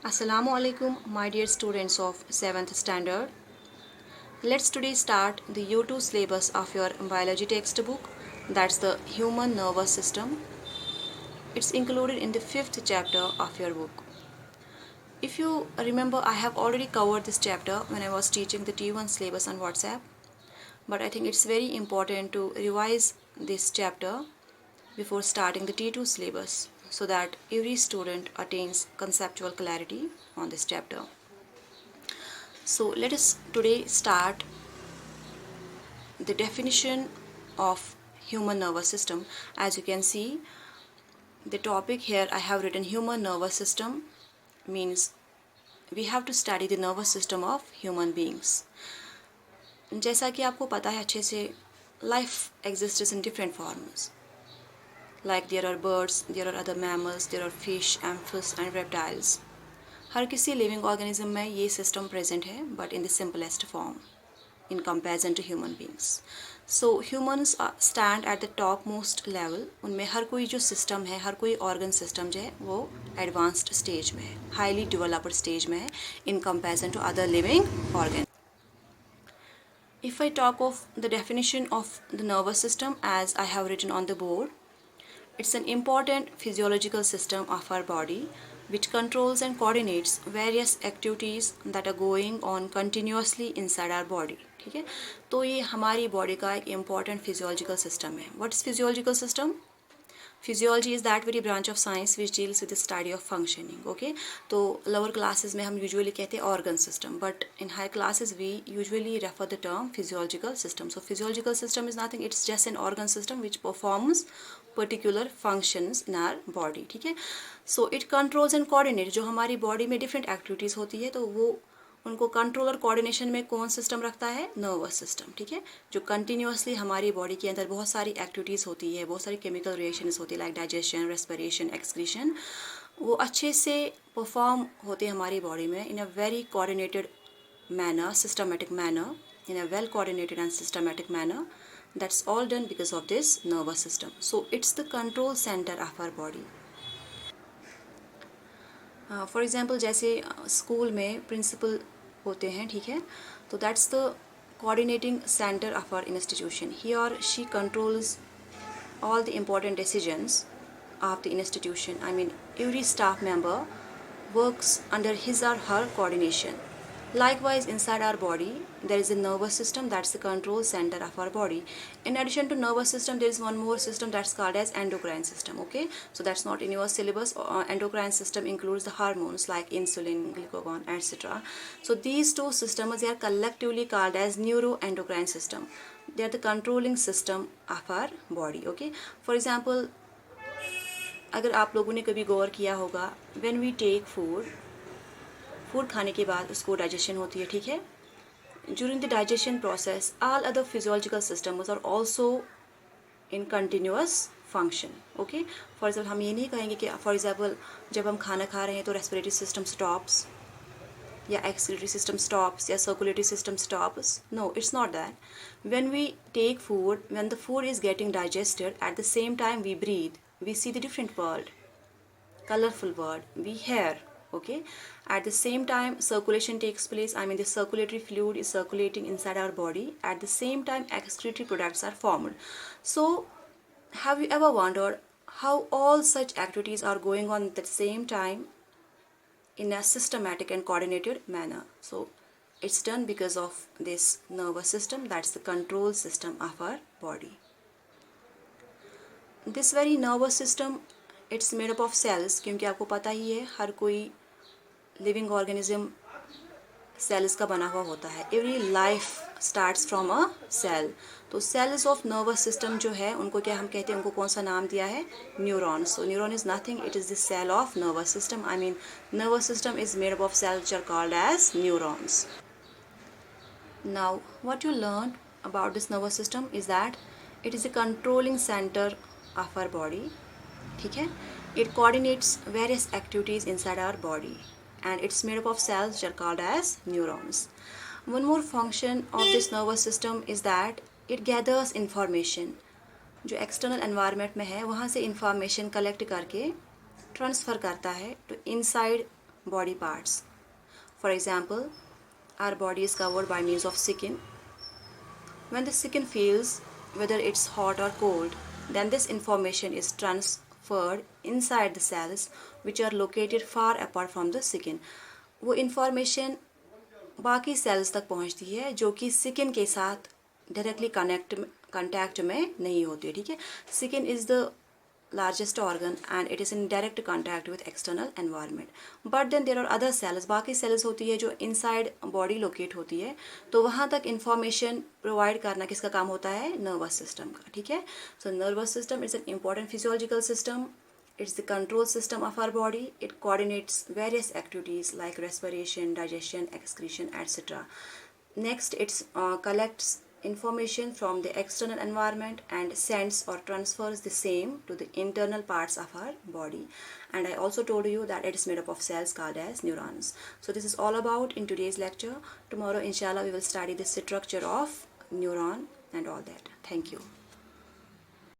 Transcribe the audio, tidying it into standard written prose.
Assalamu alaikum, my dear students of 7th standard. Let's today start the U2 syllabus of your biology textbook, that's the human nervous system. It's included in the 5th chapter of your book. If you remember, I have already covered this chapter when I was teaching the T1 syllabus on WhatsApp, but I think it's very important to revise this chapter before starting the T2 syllabus so that every student attains conceptual clarity on this chapter. So let us today start the definition of human nervous system. As you can see, the topic here I have written human nervous system means we have to study the nervous system of human beings. जैसा कि आपको पता है अच्छे से, life exists in different forms. Like there are birds, there are other mammals, there are fish, amphibians and reptiles. हर किसी living organism में ये सिस्टम प्रेजेंट है, but in the simplest form in comparison to human beings. So humans stand at the top most level. उनमें हर कोई जो system है, हर कोई organ system जो है वो एडवांस्ड स्टेज में है, हाईली डेवलप्ड स्टेज में है in comparison to other living organs. If I talk of the definition of the nervous system as I have written on the board, it's an important physiological system of our body which controls and coordinates various activities that are going on continuously inside our body. ठीक है, तो ये हमारी body का एक important physiological system है. What is physiological system? Physiology is that very branch of science which deals with the study of functioning. Okay, तो lower classes में हम यूजुअली कहते हैं organ system, but in high classes we usually refer the term physiological system. So physiological system is nothing, it's just an organ system which performs particular functions in our body. ठीक है, so it controls and coordinate. जो हमारी body में different activities होती है तो वो उनको कंट्रोल और कोऑर्डिनेशन में कौन सिस्टम रखता है? Nervous system. ठीक है, जो कंटिन्यूसली हमारी बॉडी के अंदर बहुत सारी एक्टिविटीज़ होती है, बहुत सारी केमिकल रिएक्शंस होती है लाइक डाइजेशन, रेस्पिरेशन, एक्सक्रीशन, वो अच्छे से परफॉर्म होते हैं हमारी बॉडी में in a very coordinated manner, systematic manner, in a well coordinated and systematic manner. That's all done because of this nervous system. So it's the control center of our body. For example, जैसे school में principal होते हैं, ठीक है, तो that's the coordinating center of our institution. He or she controls all the important decisions of the institution. I mean, every staff member works under his or her coordination. Likewise, inside our body, there is a nervous system, that's the control center of our body. In addition to nervous system, there is one more system that's called as endocrine system. Okay, so that's not in your syllabus. Endocrine system includes the hormones like insulin, glucagon, etc. So these two systems, they are collectively called as neuroendocrine system. They are the controlling system of our body. Okay, for example, अगर आप लोगों ने कभी गौर किया होगा, when we take food खाने के बाद उसको डाइजेशन होती है. ठीक है, during the digestion process all other physiological systems are also in continuous function. Okay, for example हम ये नहीं कहेंगे कि फॉर एग्जाम्पल जब हम खाना खा रहे हैं तो रेस्पिरेटरी सिस्टम स्टॉप्स या एक्सक्रीटरी सिस्टम स्टॉप्स या circulatory system stops. No, it's not that. When we take food, when the food is getting digested, at the same time we breathe, we see the different world, colorful world, we hear. Okay, at the same time circulation takes place. I mean, the circulatory fluid is circulating inside our body. At the same time excretory products are formed. So have you ever wondered how all such activities are going on at the same time in a systematic and coordinated manner? So it's done because of this nervous system, that's the control system of our body. This very nervous system, it's made up of cells. क्योंकि आपको पता ही है हर कोई living organism sales का बना हुआ होता है. Every life starts from a cell. तो सेल्स ऑफ नर्वस सिस्टम जो है उनको क्या हम कहते हैं, उनको कौन सा नाम दिया है? Neurons. So neuron is nothing, it is the cell of nervous system. I mean nervous system is made up of cells which are called as neurons. Now what you learn about this nervous system is that it is a controlling centre of our body. ठीक है, it coordinates various activities inside our body and it's made up of cells which are called as neurons. One more function of this nervous system is that it gathers information. जो external environment में है वहाँ से information collect करके transfer करता है to inside body parts. For example, our body is covered by means of skin. When the skin feels whether it's hot or cold, then this information is transferred inside the cells which are located far apart from the skin. वो information बाकी sales तक पहुंचती है जो कि skin के साथ directly connect में नहीं होती है, ठीक है. Skin is the largest organ and it is in direct contact with external environment. But then there are other cells, बाकी cells होती है जो inside body locate होती है, तो वहाँ तक information provide करना किसका काम होता है, nervous system का, ठीक है. So nervous system is an important physiological system. It's the control system of our body. It coordinates various activities like respiration, digestion, excretion, etc. Next, it collects information from the external environment and sends or transfers the same to the internal parts of our body. And I also told you that it is made up of cells called as neurons. So this is all about in today's lecture. Tomorrow, inshallah, we will study the structure of neuron and all that. Thank you.